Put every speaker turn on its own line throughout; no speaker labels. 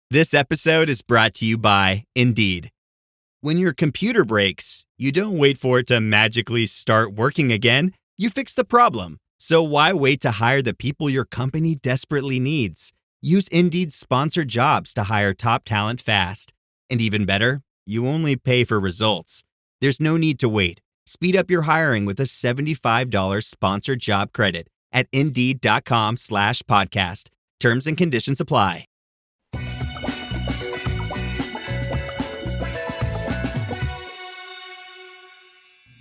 This episode is brought to you by Indeed. When your computer breaks, you don't wait for it to magically start working again. You fix the problem. So why wait to hire the people your company desperately needs? Use Indeed's sponsored jobs to hire top talent fast. And even better, you only pay for results. There's no need to wait. Speed up your hiring with a $75 sponsored job credit at Indeed.com/podcast. Terms and conditions apply.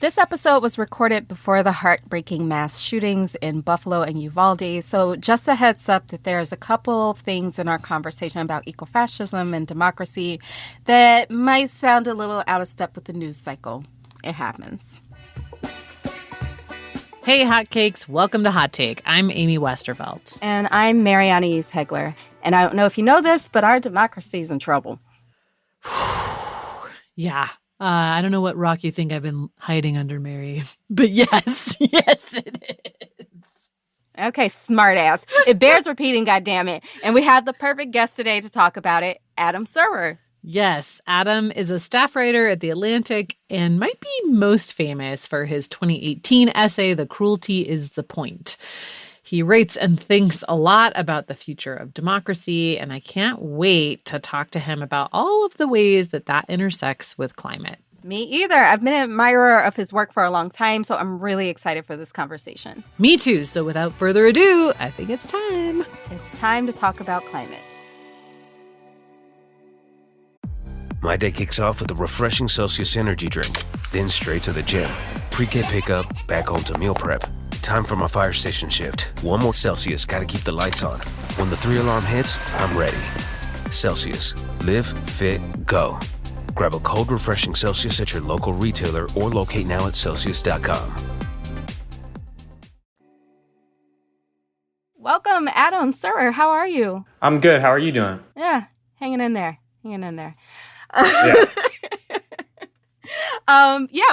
This episode was recorded before the heartbreaking mass shootings in Buffalo and Uvalde, so just a heads up that there's a couple of things in our conversation about ecofascism and democracy that might sound a little out of step with the news cycle. It happens.
Hey, hotcakes. Welcome to Hot Take. I'm Amy Westervelt.
And I'm Mariana East Hegler. And I don't know if you know this, but our democracy is in trouble.
Yeah. I don't know what rock you think I've been hiding under, Mary. But yes, it is.
Okay, smartass. It bears repeating, goddammit. And we have the perfect guest today to talk about it, Adam Serwer.
Yes, Adam is a staff writer at The Atlantic and might be most famous for his 2018 essay, The Cruelty is the Point. He writes and thinks a lot about the future of democracy, and I can't wait to talk to him about all of the ways that that intersects with climate.
Me either. I've been an admirer of his work for a long time, so I'm really excited for this conversation.
Me too. So without further ado, I think it's time.
It's time to talk about climate.
My day kicks off with a refreshing Celsius energy drink, then straight to the gym. Pre-K pickup, back home to meal prep. Time for my fire station shift. One more Celsius, gotta keep the lights on. When the 3-alarm hits, I'm ready. Celsius. Live, fit, go. Grab a cold, refreshing Celsius at your local retailer or locate now at Celsius.com.
Welcome, Adam Serwer. How are you?
I'm good. How are you doing?
Yeah, hanging in there.
Yeah.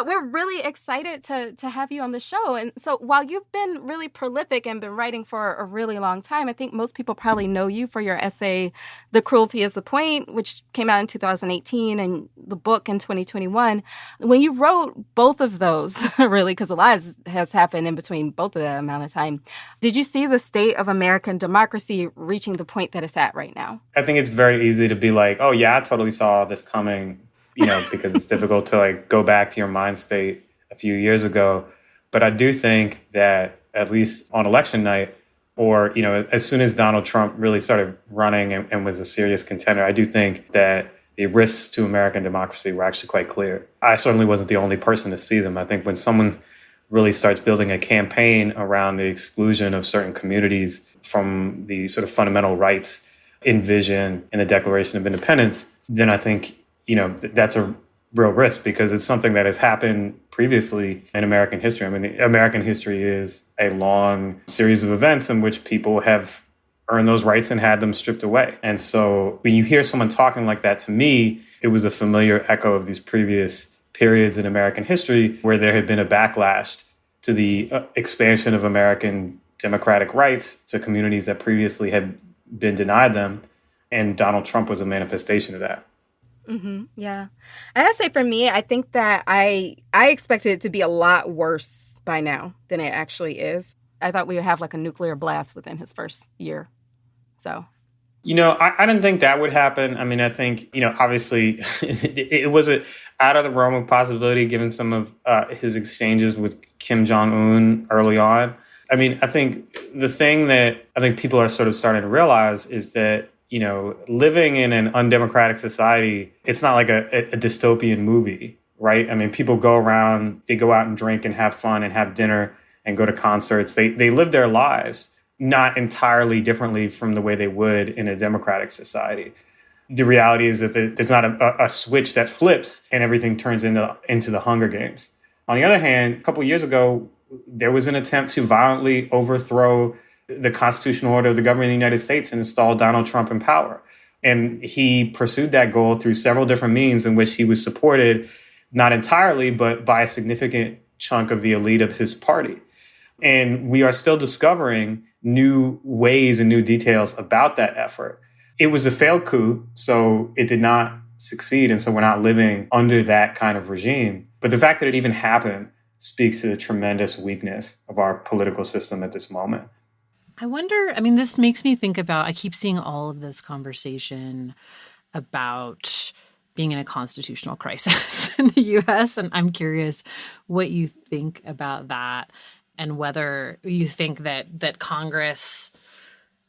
We're really excited to have you on the show. And so while you've been really prolific and been writing for a really long time, I think most people probably know you for your essay, The Cruelty is the Point, which came out in 2018, and the book in 2021. When you wrote both of those, really, because a lot has happened in between both of that amount of time, did you see the state of American democracy reaching the point that it's at right now?
I think it's very easy to be like, oh, yeah, I totally saw this coming, because it's difficult to go back to your mind state a few years ago. But I do think that at least on election night, or, as soon as Donald Trump really started running and was a serious contender, I do think that the risks to American democracy were actually quite clear. I certainly wasn't the only person to see them. I think when someone really starts building a campaign around the exclusion of certain communities from the sort of fundamental rights envisioned in the Declaration of Independence, then I think that's a real risk, because it's something that has happened previously in American history. I mean, American history is a long series of events in which people have earned those rights and had them stripped away. And so when you hear someone talking like that, to me, it was a familiar echo of these previous periods in American history where there had been a backlash to the expansion of American democratic rights to communities that previously had been denied them. And Donald Trump was a manifestation of that.
Mm-hmm. Yeah. I gotta say, for me, I think that I expected it to be a lot worse by now than it actually is. I thought we would have a nuclear blast within his first year. So,
I didn't think that would happen. I mean, I think, obviously it was out of the realm of possibility given some of his exchanges with Kim Jong-un early on. I mean, I think the thing that I think people are sort of starting to realize is that, living in an undemocratic society, it's not like a dystopian movie, right? I mean, people go around, they go out and drink and have fun and have dinner and go to concerts. They live their lives not entirely differently from the way they would in a democratic society. The reality is that there's not a switch that flips and everything turns into the Hunger Games. On the other hand, a couple of years ago, there was an attempt to violently overthrow the constitutional order of the government of the United States and install Donald Trump in power. And he pursued that goal through several different means in which he was supported, not entirely, but by a significant chunk of the elite of his party. And we are still discovering new ways and new details about that effort. It was a failed coup, so it did not succeed. And so we're not living under that kind of regime. But the fact that it even happened speaks to the tremendous weakness of our political system at this moment.
I wonder, I mean, this makes me think about, I keep seeing all of this conversation about being in a constitutional crisis in the U.S., and I'm curious what you think about that and whether you think that Congress,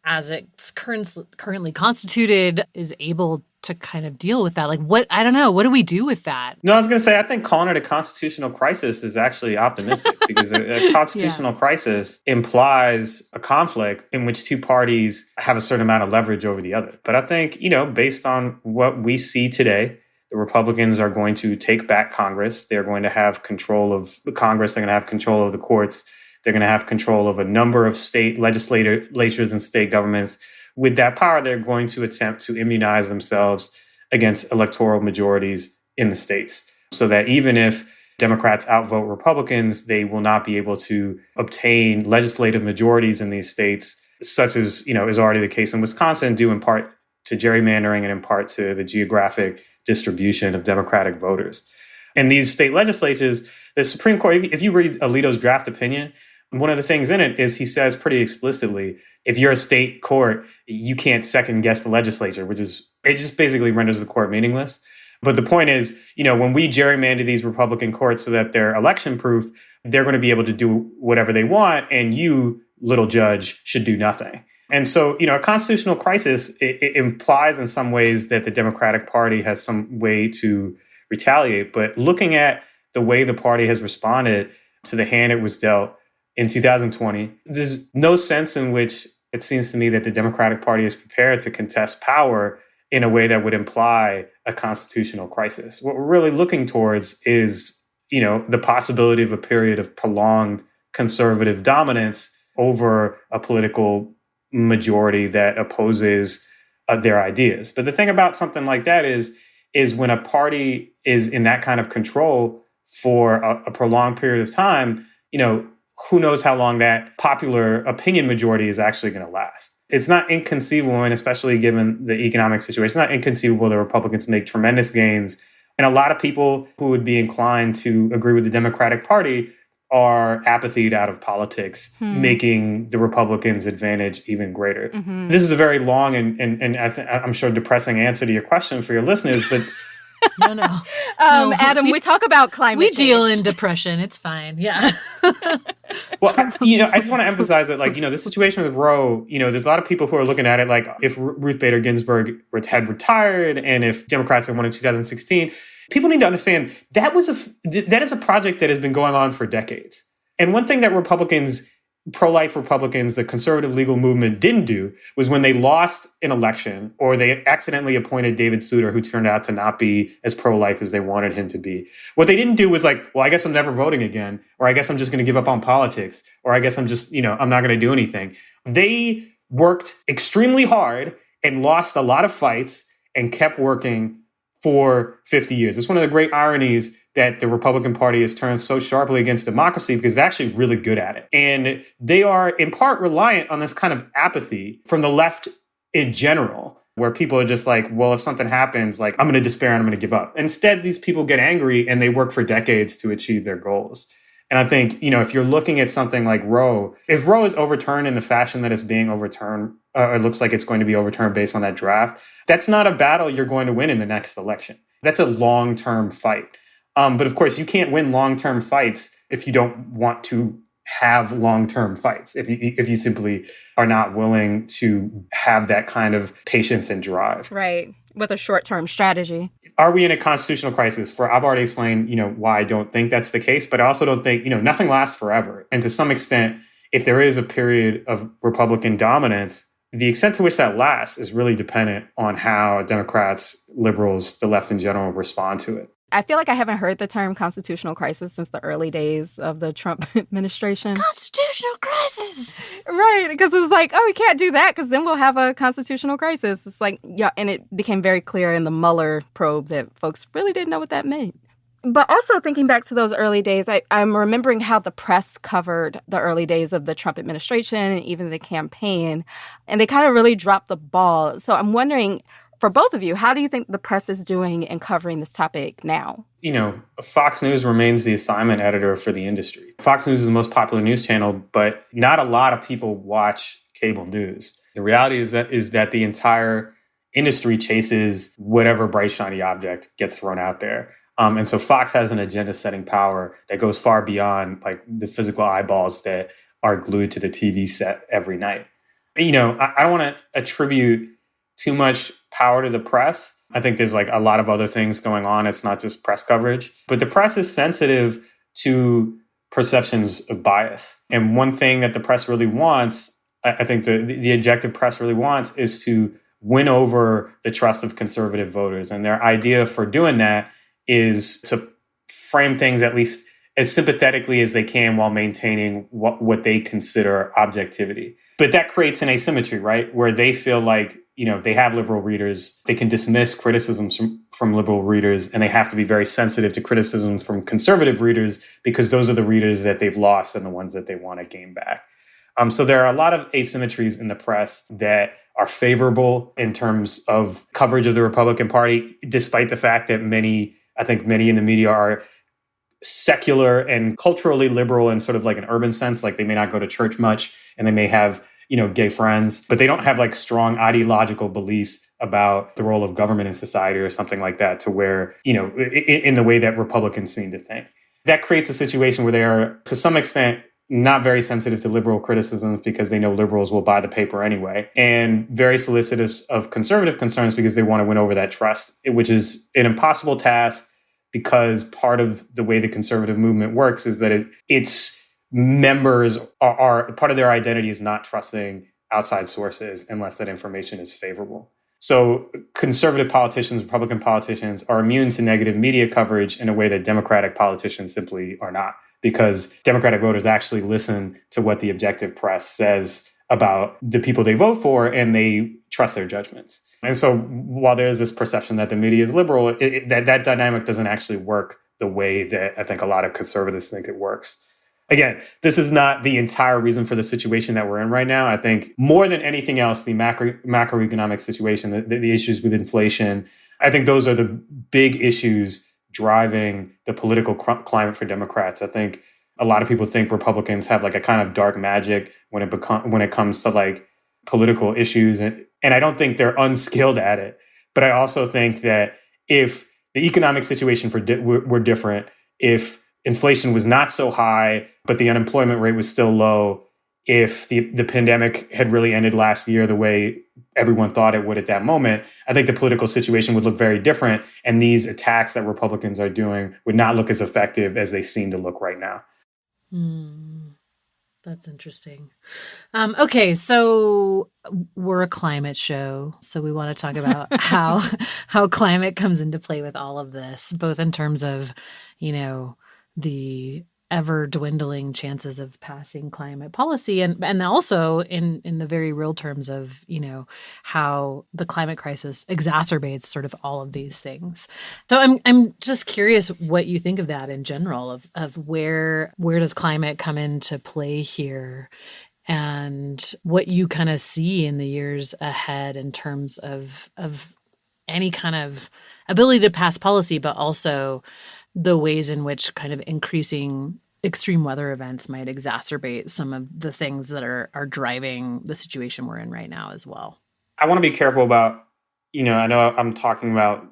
as it's currently constituted, is able to kind of deal with that. Like, I don't know, what do we do with that?
No, I was going to say, I think calling it a constitutional crisis is actually optimistic because a constitutional crisis implies a conflict in which two parties have a certain amount of leverage over the other. But I think, based on what we see today, the Republicans are going to take back Congress. They're going to have control of the Congress. They're going to have control of the courts. They're going to have control of a number of state legislatures and state governments. With that power, they're going to attempt to immunize themselves against electoral majorities in the states so that even if Democrats outvote Republicans, they will not be able to obtain legislative majorities in these states, such as, is already the case in Wisconsin, due in part to gerrymandering and in part to the geographic distribution of Democratic voters. And these state legislatures, the Supreme Court, if you read Alito's draft opinion, one of the things in it is he says pretty explicitly, if you're a state court, you can't second guess the legislature, it just basically renders the court meaningless. But the point is, when we gerrymander these Republican courts so that they're election proof, they're going to be able to do whatever they want. And you, little judge, should do nothing. And so, a constitutional crisis, it implies in some ways that the Democratic Party has some way to retaliate. But looking at the way the party has responded to the hand it was dealt in 2020, there's no sense in which it seems to me that the Democratic Party is prepared to contest power in a way that would imply a constitutional crisis. What we're really looking towards is, the possibility of a period of prolonged conservative dominance over a political majority that opposes their ideas. But the thing about something like that is when a party is in that kind of control for a prolonged period of time, who knows how long that popular opinion majority is actually going to last. It's not inconceivable, and especially given the economic situation, it's not inconceivable that Republicans make tremendous gains. And a lot of people who would be inclined to agree with the Democratic Party are apathied out of politics, making the Republicans' advantage even greater. Mm-hmm. This is a very long and I'm sure depressing answer to your question for your listeners, but
No.
Adam, we talk about climate change.
We deal in depression. It's fine. Yeah.
Well, I just want to emphasize that, the situation with Roe, there's a lot of people who are looking at it like if Ruth Bader Ginsburg had retired and if Democrats had won in 2016, people need to understand that is a project that has been going on for decades. And one thing that pro-life Republicans, the conservative legal movement didn't do was when they lost an election or they accidentally appointed David Souter, who turned out to not be as pro-life as they wanted him to be. What they didn't do was I guess I'm never voting again, or I guess I'm just going to give up on politics, or I guess I'm just, I'm not going to do anything. They worked extremely hard and lost a lot of fights and kept working for 50 years. It's one of the great ironies that the Republican Party has turned so sharply against democracy because they're actually really good at it. And they are in part reliant on this kind of apathy from the left in general, where people are just like, well, if something happens, I'm going to despair and I'm going to give up. Instead, these people get angry and they work for decades to achieve their goals. And I think, if you're looking at something like Roe, if Roe is overturned in the fashion that it's being overturned, or it looks like it's going to be overturned based on that draft, that's not a battle you're going to win in the next election. That's a long-term fight. But of course, you can't win long-term fights if you don't want to have long-term fights, if you simply are not willing to have that kind of patience and drive.
Right. With a short-term strategy.
Are we in a constitutional crisis? I've already explained, why I don't think that's the case, but I also don't think, nothing lasts forever. And to some extent, if there is a period of Republican dominance, the extent to which that lasts is really dependent on how Democrats, liberals, the left in general respond to it.
I feel like I haven't heard the term constitutional crisis since the early days of the Trump administration.
Constitutional crisis!
Right, because it's like, oh, we can't do that because then we'll have a constitutional crisis. It's like, yeah, and it became very clear in the Mueller probe that folks really didn't know what that meant. But also thinking back to those early days, I'm remembering how the press covered the early days of the Trump administration and even the campaign, and they kind of really dropped the ball. So I'm wondering, for both of you, how do you think the press is doing in covering this topic now?
Fox News remains the assignment editor for the industry. Fox News is the most popular news channel, but not a lot of people watch cable news. The reality is that the entire industry chases whatever bright, shiny object gets thrown out there. And so Fox has an agenda-setting power that goes far beyond like the physical eyeballs that are glued to the TV set every night. I don't want to attribute too much power to the press. I think there's like a lot of other things going on. It's not just press coverage, but the press is sensitive to perceptions of bias. And one thing that the press really wants, I think the objective press really wants, is to win over the trust of conservative voters. And their idea for doing that is to frame things at least as sympathetically as they can while maintaining what they consider objectivity. But that creates an asymmetry, right? Where they feel like, they have liberal readers, they can dismiss criticisms from liberal readers, and they have to be very sensitive to criticism from conservative readers because those are the readers that they've lost and the ones that they want to gain back. So there are a lot of asymmetries in the press that are favorable in terms of coverage of the Republican Party, despite the fact that many in the media are secular and culturally liberal in sort of like an urban sense. Like they may not go to church much and they may have, gay friends, but they don't have like strong ideological beliefs about the role of government in society or something like that, to where, in the way that Republicans seem to think. That creates a situation where they are, to some extent, not very sensitive to liberal criticisms because they know liberals will buy the paper anyway, and very solicitous of conservative concerns because they want to win over that trust, which is an impossible task because part of the way the conservative movement works is that its members are part of their identity is not trusting outside sources unless that information is favorable. So conservative politicians, Republican politicians are immune to negative media coverage in a way that Democratic politicians simply are not, because Democratic voters actually listen to what the objective press says about the people they vote for, and they trust their judgments. And so while there's this perception that the media is liberal, that dynamic doesn't actually work the way that I think a lot of conservatives think it works. Again, this is not the entire reason for the situation that we're in right now. I think more than anything else, the macroeconomic situation, the issues with inflation, I think those are the big issues driving the political climate for Democrats. I think a lot of people think Republicans have like a kind of dark magic when it comes to like political issues, and I don't think they're unskilled at it. But I also think that if the economic situation were different, if inflation was not so high, but the unemployment rate was still low, if the pandemic had really ended last year the way everyone thought it would at that moment, I think the political situation would look very different. And these attacks that Republicans are doing would not look as effective as they seem to look right now.
That's interesting. Okay, so we're a climate show, so we want to talk about how climate comes into play with all of this, both in terms of, the ever dwindling chances of passing climate policy, and also in the very real terms of, how the climate crisis exacerbates sort of all of these things. So I'm just curious what you think of that in general, of where does climate come into play here, and what you kind of see in the years ahead in terms of any kind of ability to pass policy, but also the ways in which kind of increasing extreme weather events might exacerbate some of the things that are driving the situation we're in right now as well.
I want to be careful about, I know I'm talking about,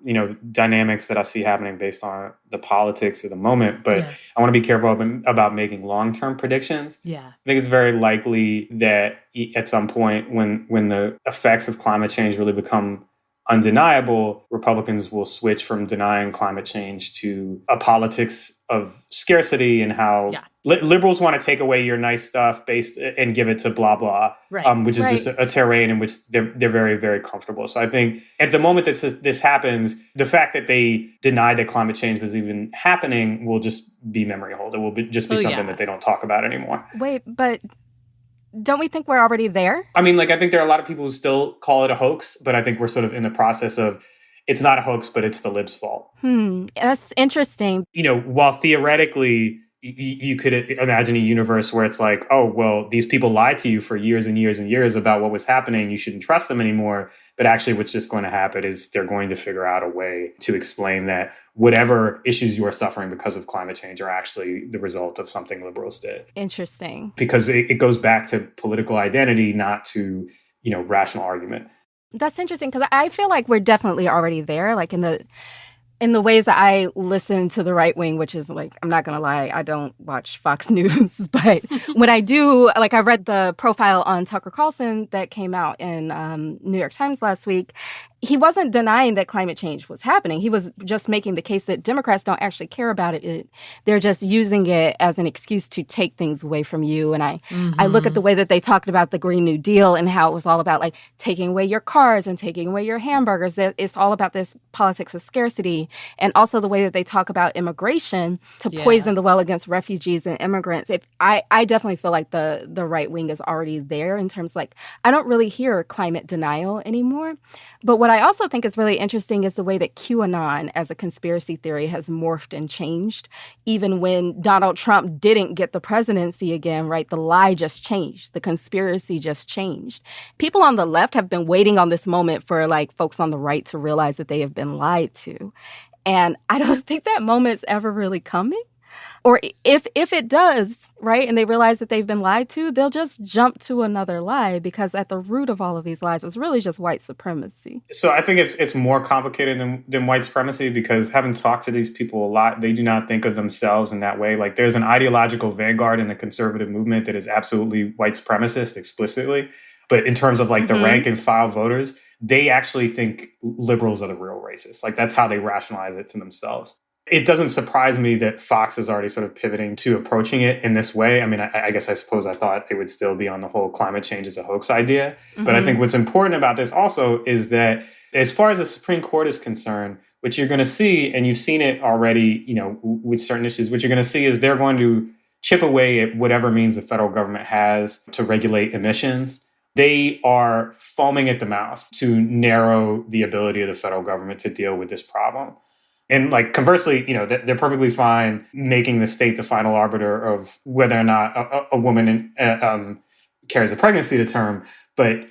dynamics that I see happening based on the politics of the moment, but yeah. I want to be careful about making long-term predictions.
Yeah.
I think it's very likely that at some point when the effects of climate change really become undeniable, Republicans will switch from denying climate change to a politics of scarcity and how liberals want to take away your nice stuff and give it to blah, blah, right. Which is just a terrain in which they're very, very comfortable. So I think at the moment that this happens, the fact that they denied that climate change was even happening will just be memory hold. It will just be something that they don't talk about anymore.
Wait, but don't we think we're already there?
I mean, I think there are a lot of people who still call it a hoax, but I think we're sort of in the process of it's not a hoax, but it's the libs' fault.
That's interesting.
While theoretically you could imagine a universe where it's like, oh, well, these people lied to you for years and years and years about what was happening. You shouldn't trust them anymore. But actually what's just going to happen is they're going to figure out a way to explain that whatever issues you are suffering because of climate change are actually the result of something liberals did.
Interesting.
Because it goes back to political identity, not to, rational argument.
That's interesting because I feel like we're definitely already there, like in the ways that I listen to the right wing, which is like, I'm not going to lie, I don't watch Fox News. But when I do, like I read the profile on Tucker Carlson that came out in New York Times last week. He wasn't denying that climate change was happening. He was just making the case that Democrats don't actually care about it. They're just using it as an excuse to take things away from you. And I look at the way that they talked about the Green New Deal and how it was all about like taking away your cars and taking away your hamburgers. It's all about this politics of scarcity. And also the way that they talk about immigration to poison the well against refugees and immigrants. I definitely feel like the right wing is already there in terms like, I don't really hear climate denial anymore. But what I also think is really interesting is the way that QAnon as a conspiracy theory has morphed and changed. Even when Donald Trump didn't get the presidency again, right? The lie just changed. The conspiracy just changed. People on the left have been waiting on this moment for like folks on the right to realize that they have been lied to. And I don't think that moment's ever really coming. Or if it does, right, and they realize that they've been lied to, they'll just jump to another lie because at the root of all of these lies is really just white supremacy.
So I think it's more complicated than white supremacy because having talked to these people a lot, they do not think of themselves in that way. Like there's an ideological vanguard in the conservative movement that is absolutely white supremacist explicitly. But in terms of like the rank and file voters, they actually think liberals are the real racists. Like that's how they rationalize it to themselves. It doesn't surprise me that Fox is already sort of pivoting to approaching it in this way. I mean, I suppose I thought they would still be on the whole climate change is a hoax idea. But I think what's important about this also is that as far as the Supreme Court is concerned, what you're going to see, and you've seen it already, with certain issues, what you're going to see is they're going to chip away at whatever means the federal government has to regulate emissions. They are foaming at the mouth to narrow the ability of the federal government to deal with this problem. And like conversely, they're perfectly fine making the state the final arbiter of whether or not a woman carries a pregnancy to term. But,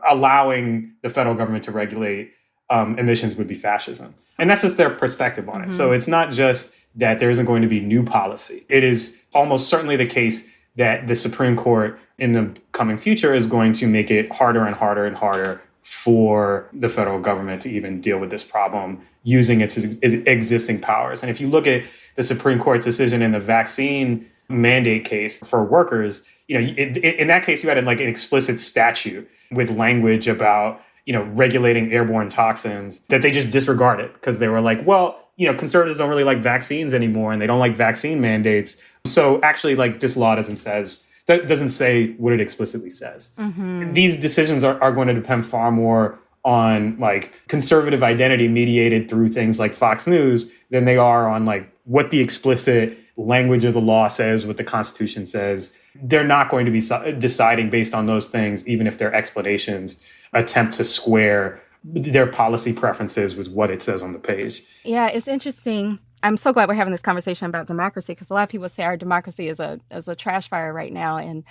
allowing the federal government to regulate emissions would be fascism. And that's just their perspective on it. So it's not just that there isn't going to be new policy. It is almost certainly the case that the Supreme Court in the coming future is going to make it harder and harder and harder for the federal government to even deal with this problem using its existing powers. And if you look at the Supreme Court's decision in the vaccine mandate case for workers, in that case, you had like an explicit statute with language about, regulating airborne toxins that they just disregarded because they were like, well, conservatives don't really like vaccines anymore and they don't like vaccine mandates. So actually, like this law doesn't say what it explicitly says. These decisions are going to depend far more on like conservative identity mediated through things like Fox News than they are on like what the explicit language of the law says, what the Constitution says. They're not going to be deciding based on those things, even if their explanations attempt to square their policy preferences with what it says on the page.
Yeah, it's interesting. I'm so glad we're having this conversation about democracy because a lot of people say our democracy is a trash fire right now. And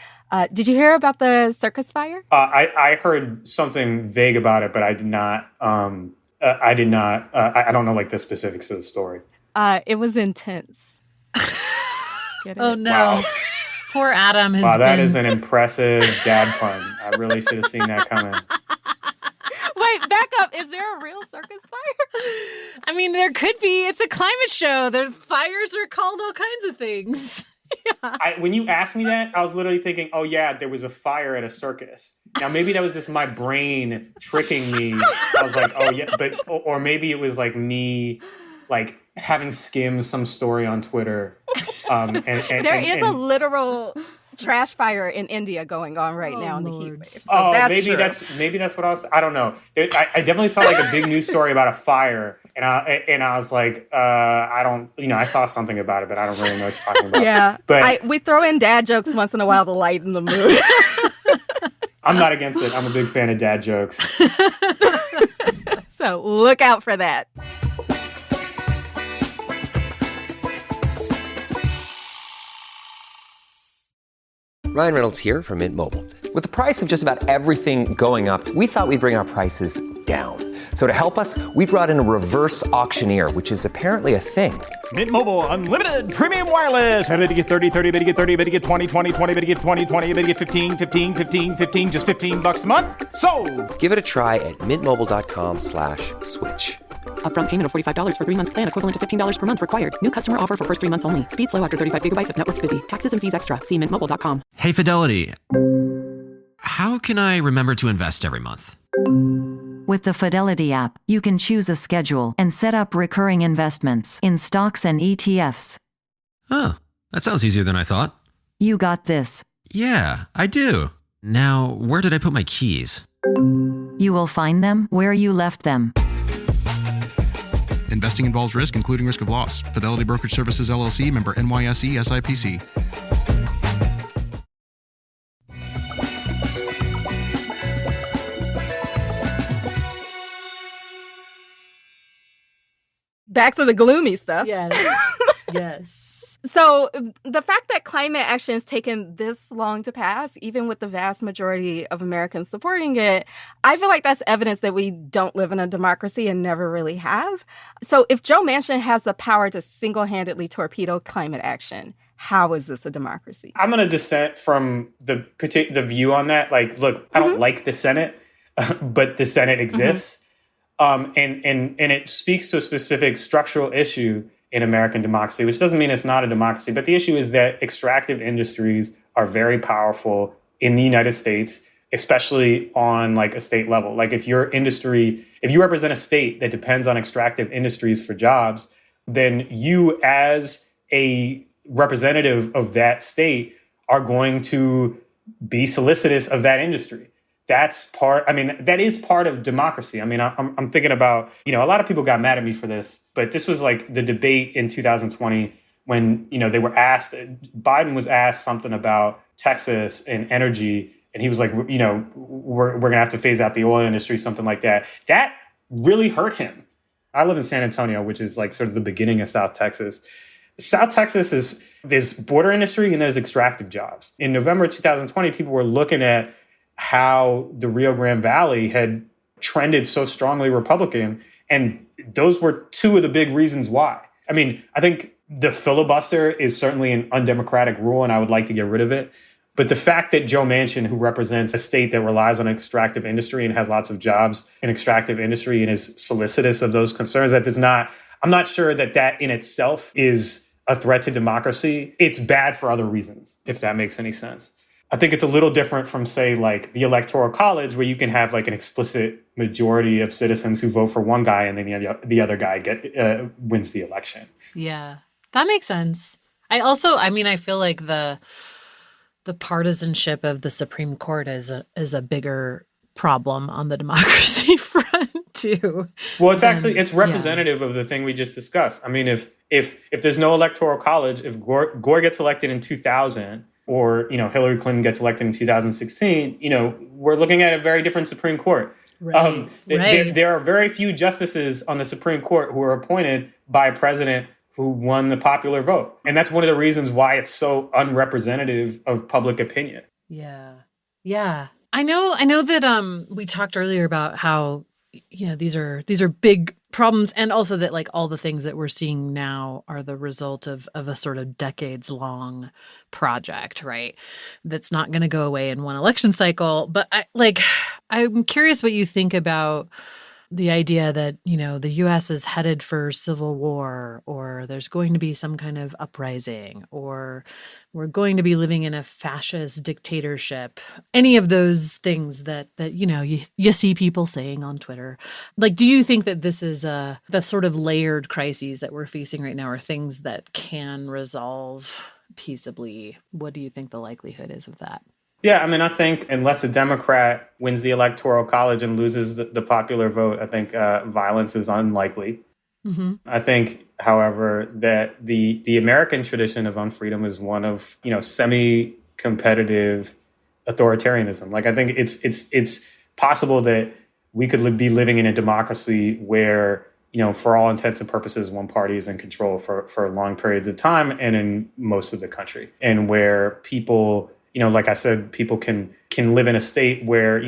did you hear about the circus fire?
I heard something vague about it, but I did not. I don't know like the specifics of the story.
It was intense. Get it?
Oh no.
Wow.
Poor Adam has
That
been...
is an impressive dad pun. I really should have seen that coming.
Wait, back up. Is there a real circus fire?
I mean, there could be. It's a climate show. The fires are called all kinds of things. Yeah.
When you asked me that, I was literally thinking, oh yeah, there was a fire at a circus. Now maybe that was just my brain tricking me. I was like, oh yeah, but or maybe it was like me like having skimmed some story on Twitter.
There is a literal trash fire in India going on right now in the heat wave. So
maybe that's what I don't know. I definitely saw like a big news story about a fire, and I was like, I saw something about it, but I don't really know what you're talking about.
Yeah,
but
we throw in dad jokes once in a while to lighten the mood.
I'm not against it. I'm a big fan of dad jokes.
So look out for that.
Ryan Reynolds here from Mint Mobile. With the price of just about everything going up, we thought we'd bring our prices down. So to help us, we brought in a reverse auctioneer, which is apparently a thing.
Mint Mobile Unlimited Premium Wireless. How to get 30, 30, bit to get 30, bit to get 20, 20, 20, bit to get 20, 20, bit to get 15, 15, 15, 15, just $15 a month? Sold! Give it a try at mintmobile.com/switch.
Upfront payment of $45 for 3-month plan, equivalent to $15 per month required. New customer offer for first 3 months only. Speed slow after 35 gigabytes if network's busy. Taxes and fees extra. See mintmobile.com.
Hey, Fidelity. How can I remember to invest every month?
With the Fidelity app, you can choose a schedule and set up recurring investments in stocks and ETFs.
Oh, that sounds easier than I thought.
You got this.
Yeah, I do. Now, where did I put my keys?
You will find them where you left them.
Investing involves risk, including risk of loss. Fidelity Brokerage Services, LLC, member NYSE, SIPC.
Back to the gloomy stuff.
Yes. Yes.
So the fact that climate action has taken this long to pass, even with the vast majority of Americans supporting it, I feel like that's evidence that we don't live in a democracy and never really have. So if Joe Manchin has the power to single-handedly torpedo climate action, how is this a democracy?
I'm going to dissent from the view on that. Like, look, I don't like the Senate, but the Senate exists. And it speaks to a specific structural issue in American democracy, which doesn't mean it's not a democracy. But the issue is that extractive industries are very powerful in the United States, especially on like a state level. Like if you represent a state that depends on extractive industries for jobs, then you as a representative of that state are going to be solicitous of that industry. That is part of democracy. I mean, I'm thinking about, a lot of people got mad at me for this, but this was like the debate in 2020 when, Biden was asked something about Texas and energy. And he was like, we're going to have to phase out the oil industry, something like that. That really hurt him. I live in San Antonio, which is like sort of the beginning of South Texas. South Texas there's border industry and there's extractive jobs. In November 2020, people were looking at how the Rio Grande Valley had trended so strongly Republican. And those were two of the big reasons why. I mean, I think the filibuster is certainly an undemocratic rule, and I would like to get rid of it. But the fact that Joe Manchin, who represents a state that relies on extractive industry and has lots of jobs in extractive industry and is solicitous of those concerns, I'm not sure that in itself is a threat to democracy. It's bad for other reasons, if that makes any sense. I think it's a little different from, say, like the Electoral College, where you can have like an explicit majority of citizens who vote for one guy and then the other guy wins the election.
Yeah, that makes sense. I feel like the partisanship of the Supreme Court is a bigger problem on the democracy front too.
Well, it's representative of the thing we just discussed. I mean, if there's no Electoral College, if Gore gets elected in 2000, or, Hillary Clinton gets elected in 2016, we're looking at a very different Supreme Court.
Right.
There are very few justices on the Supreme Court who are appointed by a president who won the popular vote. And that's one of the reasons why it's so unrepresentative of public opinion.
Yeah. Yeah. I know that we talked earlier about how these are big problems, and also that like all the things that we're seeing now are the result of a sort of decades long project, right? That's not going to go away in one election cycle. But I'm curious what you think about the idea that, the U.S. is headed for civil war, or there's going to be some kind of uprising, or we're going to be living in a fascist dictatorship. Any of those things that you see people saying on Twitter. Like, do you think that this is the sort of layered crises that we're facing right now are things that can resolve peaceably? What do you think the likelihood is of that?
Yeah, I mean, I think unless a Democrat wins the Electoral College and loses the popular vote, I think violence is unlikely. Mm-hmm. I think, however, that the American tradition of unfreedom is one of, semi-competitive authoritarianism. Like, I think it's possible that we could be living in a democracy where, for all intents and purposes, one party is in control for long periods of time and in most of the country. And where people, like I said, people can live in a state where,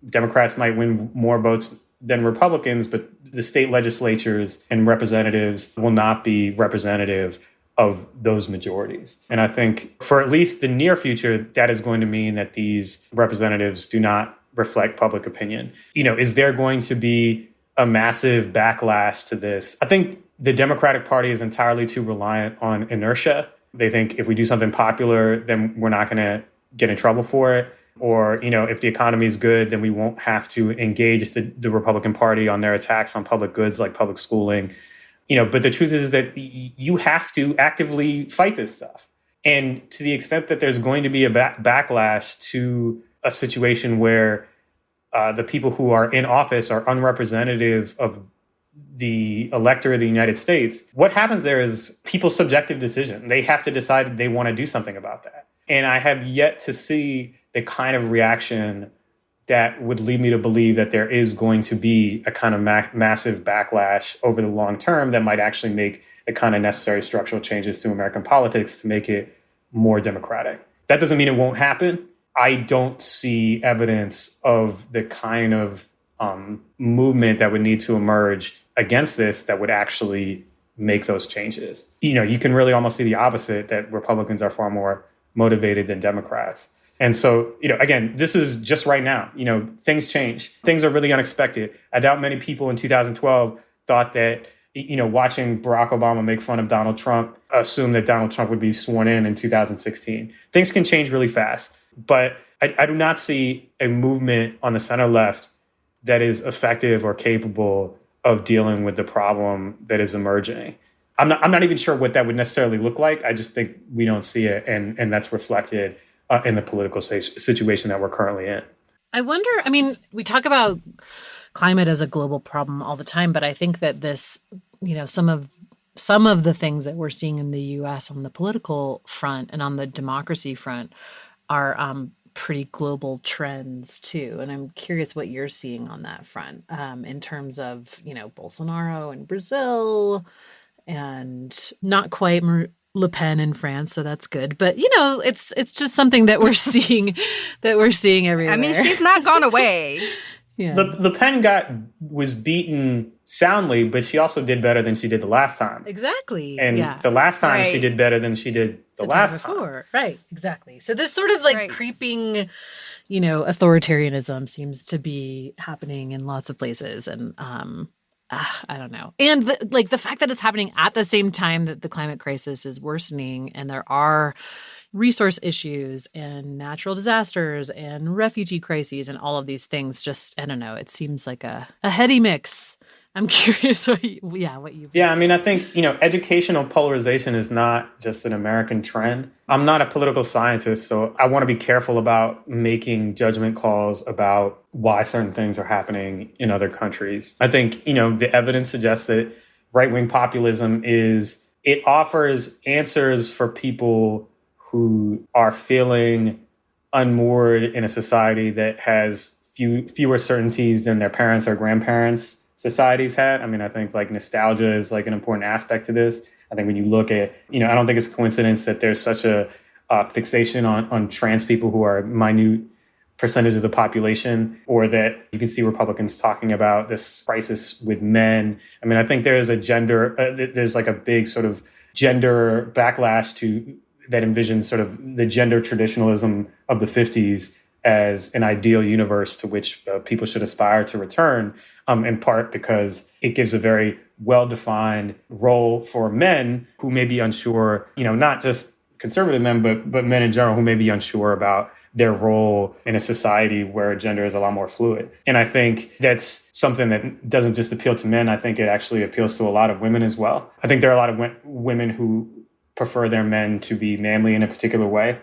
Democrats might win more votes than Republicans, but the state legislatures and representatives will not be representative of those majorities. And I think for at least the near future, that is going to mean that these representatives do not reflect public opinion. Is there going to be a massive backlash to this? I think the Democratic Party is entirely too reliant on inertia. They think if we do something popular, then we're not going to get in trouble for it. Or, if the economy is good, then we won't have to engage the Republican Party on their attacks on public goods like public schooling. But the truth is that you have to actively fight this stuff. And to the extent that there's going to be a backlash to a situation where the people who are in office are unrepresentative of the electorate of the United States, what happens there is people's subjective decision. They have to decide they want to do something about that. And I have yet to see the kind of reaction that would lead me to believe that there is going to be a kind of massive backlash over the long term that might actually make the kind of necessary structural changes to American politics to make it more democratic. That doesn't mean it won't happen. I don't see evidence of the kind of movement that would need to emerge against this that would actually make those changes. You can really almost see the opposite, that Republicans are far more motivated than Democrats. And so, again, this is just right now. Things change. Things are really unexpected. I doubt many people in 2012 thought that, watching Barack Obama make fun of Donald Trump, assumed that Donald Trump would be sworn in 2016. Things can change really fast. But I do not see a movement on the center left that is effective or capable of dealing with the problem that is emerging. I'm not even sure what that would necessarily look like. I just think we don't see it, and that's reflected in the political situation that we're currently in.
I wonder, we talk about climate as a global problem all the time, but I think that this, some of the things that we're seeing in the U.S. on the political front and on the democracy front are pretty global trends too. And I'm curious what you're seeing on that front in terms of, Bolsonaro in Brazil and not quite Le Pen in France, so that's good. But it's just something that we're seeing everywhere.
She's not gone away.
Yeah. Le Pen was beaten soundly, but she also did better than she did the last time.
Exactly.
And the last time she did better than she did the last time.
Right, exactly. So this sort of creeping, authoritarianism seems to be happening in lots of places. And I don't know. And the fact that it's happening at the same time that the climate crisis is worsening and there are resource issues and natural disasters and refugee crises and all of these things, just, I don't know, it seems like a heady mix. I'm curious what you
Yeah, I think, educational polarization is not just an American trend. I'm not a political scientist, so I want to be careful about making judgment calls about why certain things are happening in other countries. I think, the evidence suggests that right-wing populism it offers answers for people who are feeling unmoored in a society that has fewer certainties than their parents or grandparents' societies had. I think nostalgia is an important aspect to this. I think when you look at, I don't think it's a coincidence that there's such a fixation on trans people who are a minute percentage of the population, or that you can see Republicans talking about this crisis with men. I think there's there's a big sort of gender backlash that envisions sort of the gender traditionalism of the 50s as an ideal universe to which people should aspire to return, in part because it gives a very well-defined role for men who may be unsure, not just conservative men, but men in general who may be unsure about their role in a society where gender is a lot more fluid. And I think that's something that doesn't just appeal to men. I think it actually appeals to a lot of women as well. I think there are a lot of women who prefer their men to be manly in a particular way.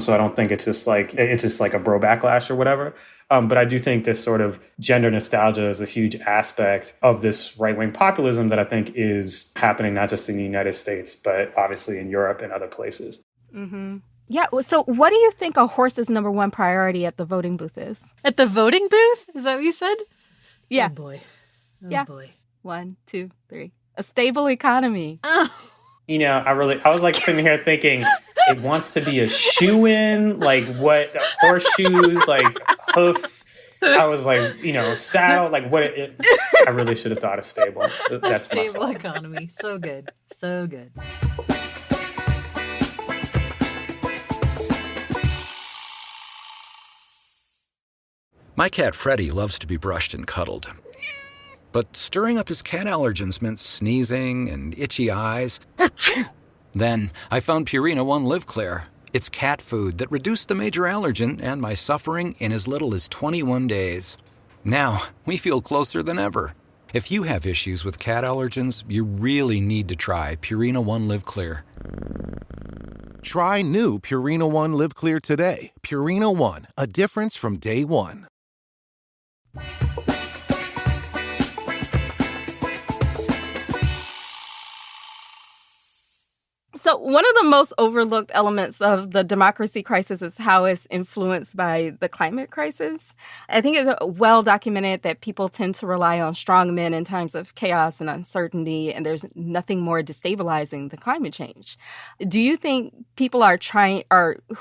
So I don't think it's just like a bro backlash or whatever. But I do think this sort of gender nostalgia is a huge aspect of this right-wing populism that I think is happening not just in the United States, but obviously in Europe and other places.
Mm-hmm. Yeah. So what do you think a horse's number one priority at the voting booth is?
At the voting booth? Is that what you said?
Yeah.
Oh, boy. Oh,
Yeah.
boy.
1, 2, 3. A stable economy.
Oh.
You know, I was like sitting here thinking it wants to be a shoe-in, like what, horseshoes, like hoof. I was like, you know, saddle, like what I really should have thought of stable. That's my
Stable
fault.
economy. So good. So good.
My cat Freddie loves to be brushed and cuddled. But stirring up his cat allergens meant sneezing and itchy eyes. Then I found Purina One Live Clear. It's cat food that reduced the major allergen and my suffering in as little as 21 days. Now, we feel closer than ever. If you have issues with cat allergens, you really need to try Purina One Live Clear.
Try new Purina One Live Clear today. Purina One, a difference from day one.
So one of the most overlooked elements of the democracy crisis is how it's influenced by the climate crisis. I think it's well documented that people tend to rely on strong men in times of chaos and uncertainty, and there's nothing more destabilizing than climate change. Do you think people who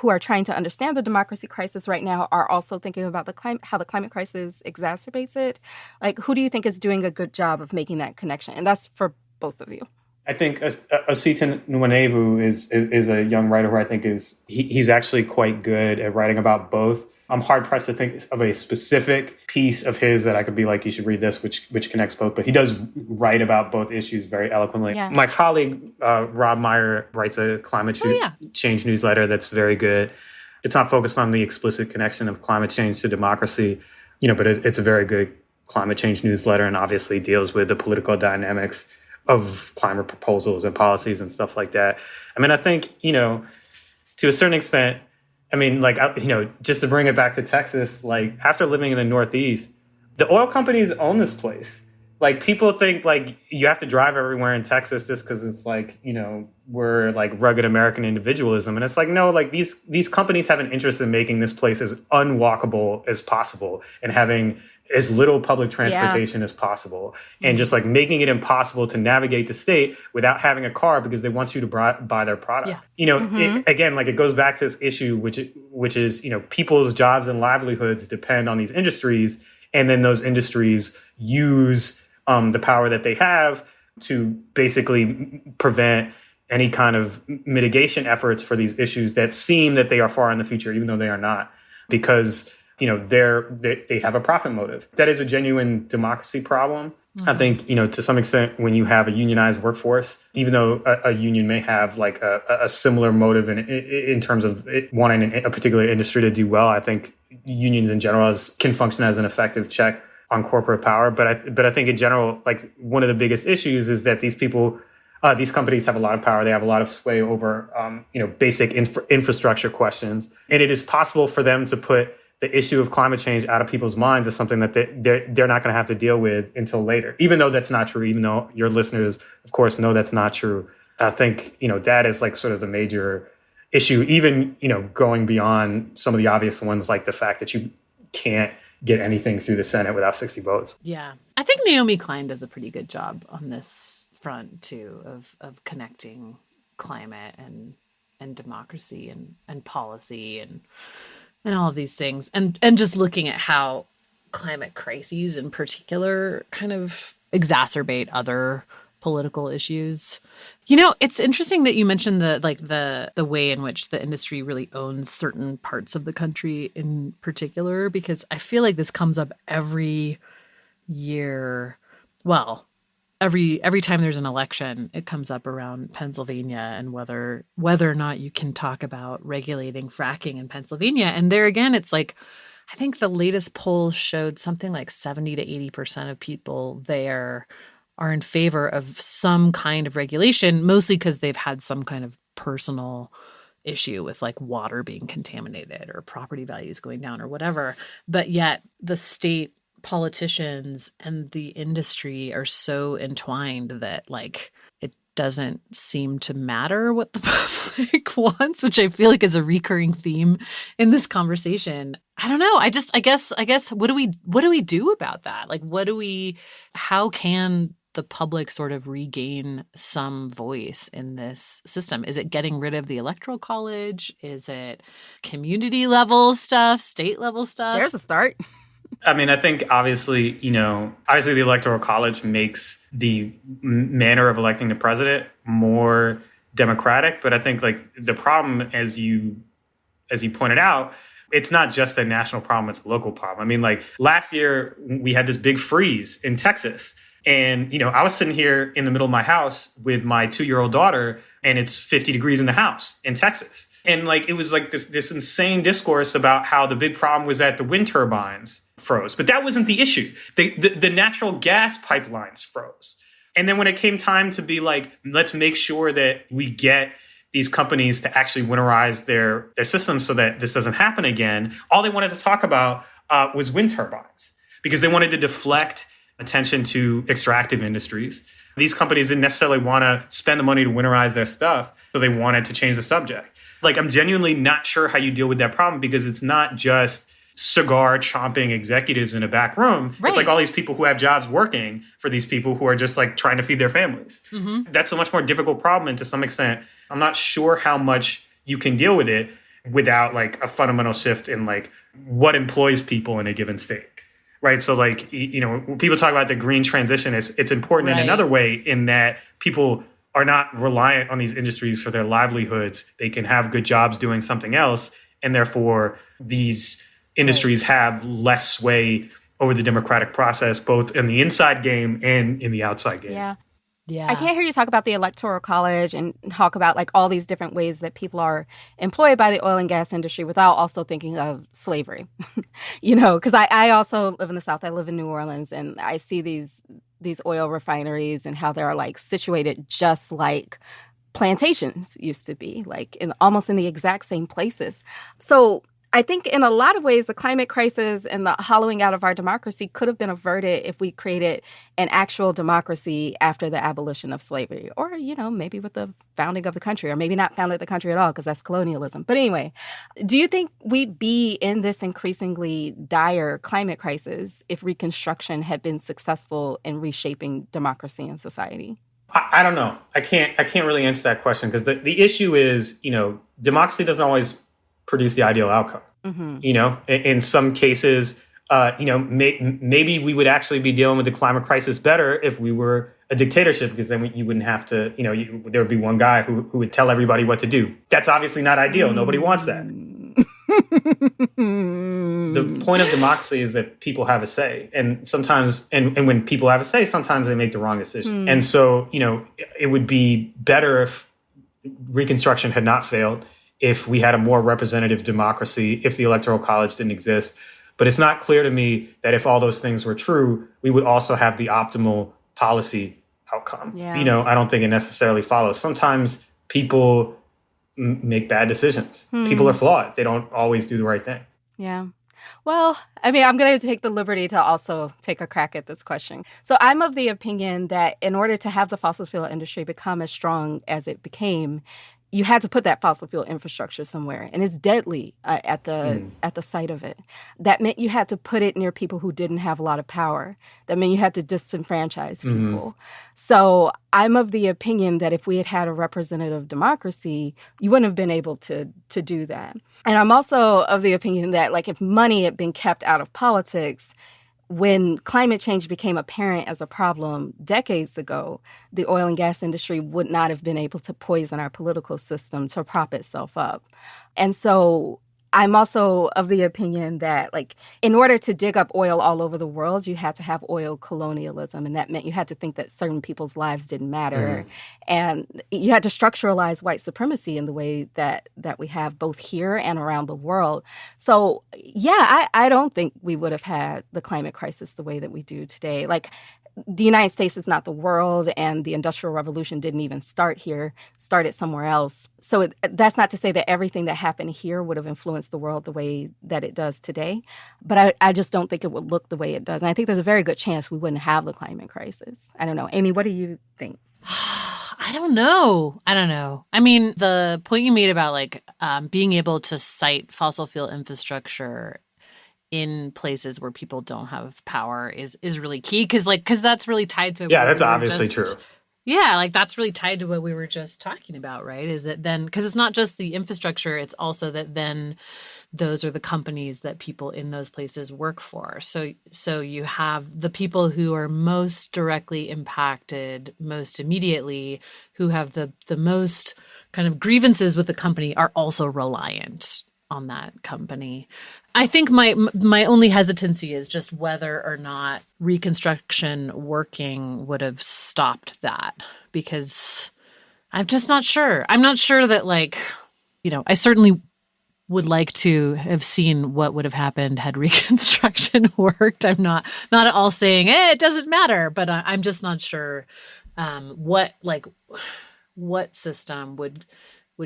are trying to understand the democracy crisis right now are also thinking about how the climate crisis exacerbates it? Like, who do you think is doing a good job of making that connection? And that's for both of you.
I think Osita Nwanevu is a young writer who I think he's actually quite good at writing about both. I'm hard pressed to think of a specific piece of his that I could be like, you should read this, which connects both. But he does write about both issues very eloquently.
Yeah.
My colleague Rob Meyer writes a climate change newsletter that's very good. It's not focused on the explicit connection of climate change to democracy, but it's a very good climate change newsletter, and obviously deals with the political dynamics of climate proposals and policies and stuff like that. I mean, I think, to a certain extent, just to bring it back to Texas, like after living in the Northeast, the oil companies own this place. Like people think like you have to drive everywhere in Texas just because it's like, we're like rugged American individualism. And it's like, no, like these companies have an interest in making this place as unwalkable as possible and having as little public transportation as possible, and just like making it impossible to navigate the state without having a car because they want you to buy their product. Yeah. It goes back to this issue, which is, people's jobs and livelihoods depend on these industries. And then those industries use the power that they have to basically prevent any kind of mitigation efforts for these issues that seem that they are far in the future, even though they are not, because they have a profit motive. That is a genuine democracy problem. Mm-hmm. I think, to some extent, when you have a unionized workforce, even though a union may have like a similar motive in terms of wanting a particular industry to do well, I think unions in general can function as an effective check on corporate power. But I think in general, like one of the biggest issues is that these companies have a lot of power. They have a lot of sway over, basic infrastructure questions. And it is possible for them to put the issue of climate change out of people's minds as something that they're not going to have to deal with until later, even though that's not true, even though your listeners, of course, know that's not true. I think, that is like sort of the major issue, even, going beyond some of the obvious ones, like the fact that you can't get anything through the Senate without 60 votes.
Yeah. I think Naomi Klein does a pretty good job on this front, too, of connecting climate and democracy and policy and all of these things, and just looking at how climate crises in particular kind of exacerbate other political issues. It's interesting that you mentioned the way in which the industry really owns certain parts of the country in particular, because I feel like this comes up every year. Well, every time there's an election, it comes up around Pennsylvania and whether or not you can talk about regulating fracking in Pennsylvania. And there again, it's like, I think the latest poll showed something like 70 to 80% of people there are in favor of some kind of regulation, mostly because they've had some kind of personal issue with like water being contaminated or property values going down or whatever. But yet the state politicians and the industry are so entwined that like doesn't seem to matter what the public wants, which I feel like is a recurring theme in this conversation. I don't know. I guess what do we do about that? Like, how can the public sort of regain some voice in this system? Is it getting rid of the Electoral College? Is it community level stuff, state level stuff?
There's a start.
I mean, I think obviously the Electoral College makes the manner of electing the president more democratic. But I think like the problem, as you pointed out, it's not just a national problem, it's a local problem. I mean, like last year we had this big freeze in Texas. And, I was sitting here in the middle of my house with my 2-year-old daughter, and it's 50 degrees in the house in Texas. And like it was like this insane discourse about how the big problem was that the wind turbines froze. But that wasn't the issue. The natural gas pipelines froze. And then when it came time to be like, let's make sure that we get these companies to actually winterize their systems so that this doesn't happen again, all they wanted to talk about was wind turbines because they wanted to deflect attention to extractive industries. These companies didn't necessarily want to spend the money to winterize their stuff, so they wanted to change the subject. Like, I'm genuinely not sure how you deal with that problem because it's not just cigar chomping executives in a back room. Right. It's like all these people who have jobs working for these people who are just like trying to feed their families. Mm-hmm. That's a much more difficult problem. And to some extent, I'm not sure how much you can deal with it without like a fundamental shift in like what employs people in a given state. Right. So like, when people talk about the green transition, it's important in another way in that people are not reliant on these industries for their livelihoods. They can have good jobs doing something else. And therefore, these industries have less sway over the democratic process, both in the inside game and in the outside game.
Yeah. I can't hear you talk about the Electoral College and talk about like all these different ways that people are employed by the oil and gas industry without also thinking of slavery. Because I also live in the South. I live in New Orleans, and I see these oil refineries and how they're like situated just like plantations used to be, like almost in the exact same places. So I think in a lot of ways, the climate crisis and the hollowing out of our democracy could have been averted if we created an actual democracy after the abolition of slavery, or, maybe with the founding of the country, or maybe not founded the country at all, because that's colonialism. But anyway, do you think we'd be in this increasingly dire climate crisis if Reconstruction had been successful in reshaping democracy and society?
I don't know. I can't really answer that question because the issue is, democracy doesn't always produce the ideal outcome. Mm-hmm. In some cases, maybe we would actually be dealing with the climate crisis better if we were a dictatorship, because then you wouldn't have to, there would be one guy who would tell everybody what to do. That's obviously not ideal. Mm-hmm. Nobody wants that. The point of democracy is that people have a say. And sometimes, and when people have a say, sometimes they make the wrong decision. And so, it would be better if Reconstruction had not failed, if we had a more representative democracy, if the Electoral College didn't exist. But it's not clear to me that if all those things were true, we would also have the optimal policy outcome. Yeah. I don't think it necessarily follows. Sometimes people make bad decisions. People are flawed. They don't always do the right thing.
Yeah. Well, I mean, I'm going to take the liberty to also take a crack at this question. So I'm of the opinion that in order to have the fossil fuel industry become as strong as it became, you had to put that fossil fuel infrastructure somewhere, and it's deadly at the site of it. That meant you had to put it near people who didn't have a lot of power. That meant you had to disenfranchise people. Mm-hmm. So I'm of the opinion that if we had had a representative democracy, you wouldn't have been able to do that. And I'm also of the opinion that, like, if money had been kept out of politics, when climate change became apparent as a problem decades ago, the oil and gas industry would not have been able to poison our political system to prop itself up. And so I'm also of the opinion that, like, in order to dig up oil all over the world, you had to have oil colonialism. And that meant you had to think that certain people's lives didn't matter. And you had to structuralize white supremacy in the way that we have both here and around the world. So, yeah, I don't think we would have had the climate crisis the way that we do today. Like, the United States is not the world, and the Industrial Revolution didn't even start here, started somewhere else. So that's not to say that everything that happened here would have influenced the world the way that it does today. But I just don't think it would look the way it does. And I think there's a very good chance we wouldn't have the climate crisis. I don't know. Amy, what do you think?
I don't know. I mean, the point you made about like being able to site fossil fuel infrastructure in places where people don't have power is really key because that's really tied to
that's obviously true.
Yeah, like that's really tied to what we were just talking about, right? Is that then because it's not just the infrastructure, it's also that then those are the companies that people in those places work for. So you have the people who are most directly impacted most immediately, who have the most kind of grievances with the company, are also reliant on that company. I think my only hesitancy is just whether or not Reconstruction working would have stopped that, because I'm just not sure. I'm not sure that, like, I certainly would like to have seen what would have happened had Reconstruction worked. I'm not at all saying, it doesn't matter, but I'm just not sure what system would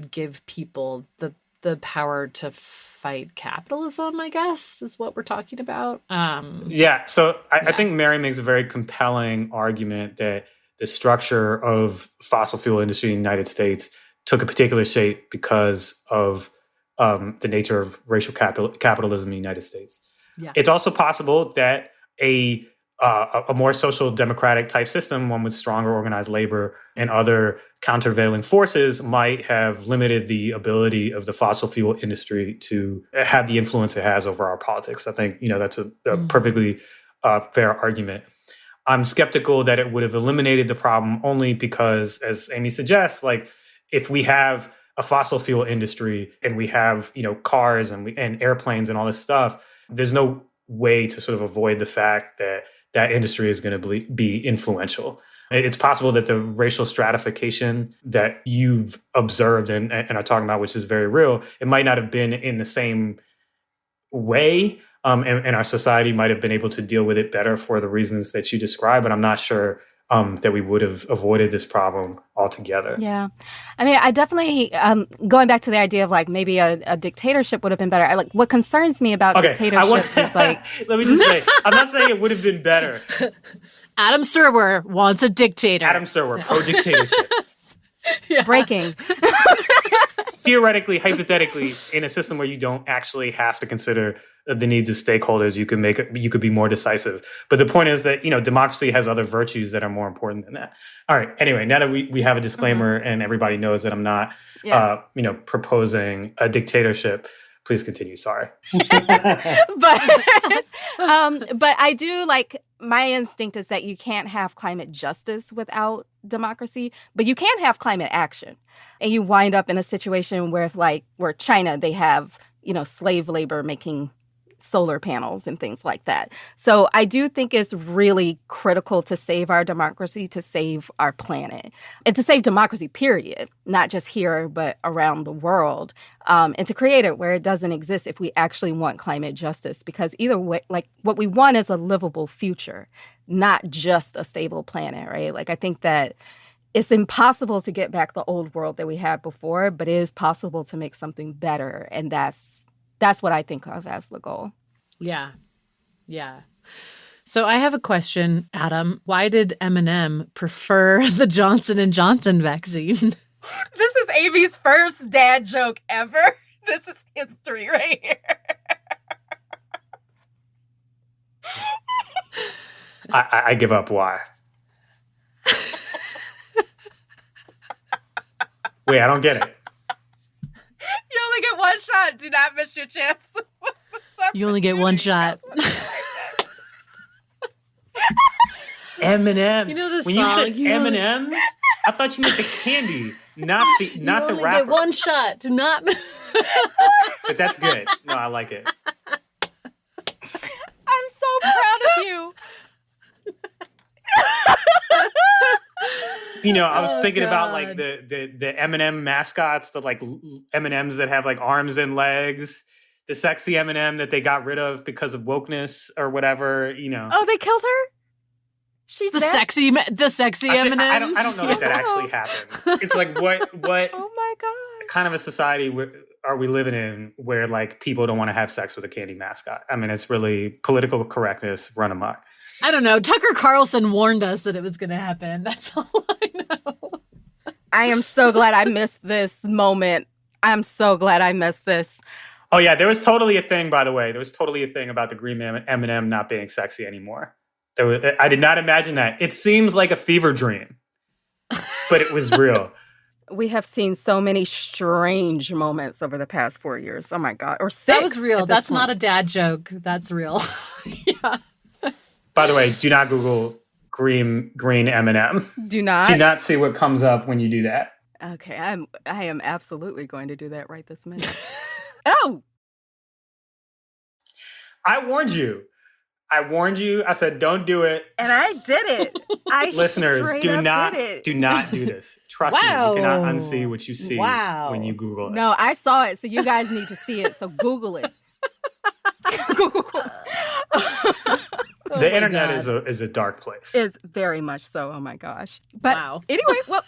give people the power to fight capitalism, I guess, is what we're talking about.
I think Mary makes a very compelling argument that the structure of fossil fuel industry in the United States took a particular shape because of the nature of racial capitalism in the United States.
Yeah.
It's also possible that a more social democratic type system, one with stronger organized labor and other countervailing forces, might have limited the ability of the fossil fuel industry to have the influence it has over our politics. I think, that's a perfectly fair argument. I'm skeptical that it would have eliminated the problem only because, as Amy suggests, like if we have a fossil fuel industry and we have, cars and airplanes and all this stuff, there's no way to sort of avoid the fact that that industry is going to be influential. It's possible that the racial stratification that you've observed and are talking about, which is very real, it might not have been in the same way, and our society might have been able to deal with it better for the reasons that you described, but I'm not sure that we would have avoided this problem altogether.
Yeah. I mean, I definitely, going back to the idea of like maybe a dictatorship would have been better. What concerns me about dictatorships is like...
Let me just say, I'm not saying it would have been better.
Adam Serwer wants a dictator.
Adam Serwer, pro-dictatorship.
Breaking.
Theoretically, hypothetically, in a system where you don't actually have to consider the needs of stakeholders, you could be more decisive. But the point is that, democracy has other virtues that are more important than that. All right. Anyway, now that we have a disclaimer and everybody knows that I'm not, proposing a dictatorship, please continue. Sorry.
But I do like, my instinct is that you can't have climate justice without democracy, but you can have climate action. And you wind up in a situation where China, they have, slave labor making solar panels and things like that. So I do think it's really critical to save our democracy, to save our planet, and to save democracy, period, not just here, but around the world, and to create it where it doesn't exist if we actually want climate justice. Because either way, like what we want is a livable future, not just a stable planet, right? Like I think that it's impossible to get back the old world that we had before, but it is possible to make something better. And that's what I think of as the goal.
Yeah. Yeah. So I have a question, Adam. Why did Eminem prefer the Johnson & Johnson vaccine?
This is Amy's first dad joke ever. This is history right here.
I give up. Why? Wait, I don't get it.
You only get one shot. Do not miss your chance.
You only get one shot.
M&M.
You know the
when
song,
you said M&M's, I thought you meant the candy, not the
you
rapper.
only get one shot. Do not.
But that's good. No, I like it.
I'm so proud of you.
I was thinking about like the M&M mascots, the like M&Ms that have like arms and legs, the sexy M&M that they got rid of because of wokeness or whatever.
Oh, they killed her? She's
the
dead?
sexy M&Ms.
I don't know if that actually happened. It's like what
Oh my God.
kind of a society are we living in where like people don't want to have sex with a candy mascot? I mean, it's really political correctness run amok.
I don't know. Tucker Carlson warned us that it was going to happen. That's all I know.
I am so glad I missed this moment. I'm so glad I missed this.
Oh, yeah. There was totally a thing, by the way. There was totally a thing about the green M&M not being sexy anymore. I did not imagine that. It seems like a fever dream, but it was real.
We have seen so many strange moments over the past 4 years. Oh, my God. Or 6.
That was real. That's not a dad joke. That's real. Yeah.
By the way, do not Google green M&M.
Do not?
Do not see what comes up when you do that.
Okay. I am absolutely going to do that right this minute. Oh!
I warned you. I said, don't do it.
And I did it.
Listeners, do not do this. Trust me, you cannot unsee what you see when you Google it.
No, I saw it, so you guys need to see it. So Google it.
The internet is a dark place.
It's very much so. Oh my gosh. But anyway, well,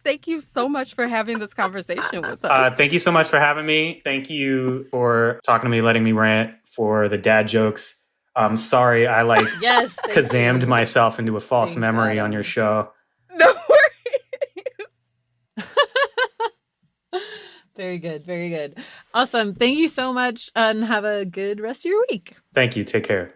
thank you so much for having this conversation with us.
Thank you so much for having me. Thank you for talking to me, letting me rant, for the dad jokes. Sorry, I Kazammed myself into a false memory on your show.
No worries.
Very good. Very good. Awesome. Thank you so much and have a good rest of your week.
Thank you. Take care.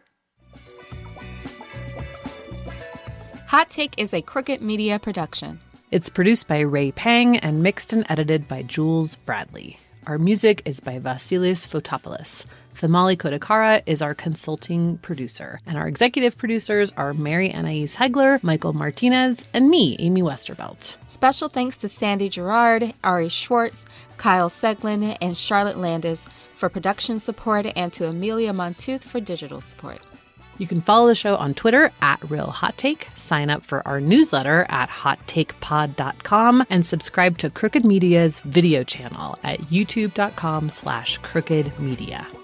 Hot Take is a Crooked Media production.
It's produced by Ray Pang and mixed and edited by Jules Bradley. Our music is by Vasilis Fotopoulos. Thamali Kodakara is our consulting producer. And our executive producers are Mary Anais Hegler, Michael Martinez, and me, Amy Westervelt.
Special thanks to Sandy Gerard, Ari Schwartz, Kyle Seglin, and Charlotte Landis for production support, and to Amelia Montooth for digital support.
You can follow the show on Twitter @RealHotTake, sign up for our newsletter at hottakepod.com, and subscribe to Crooked Media's video channel at youtube.com/crookedmedia.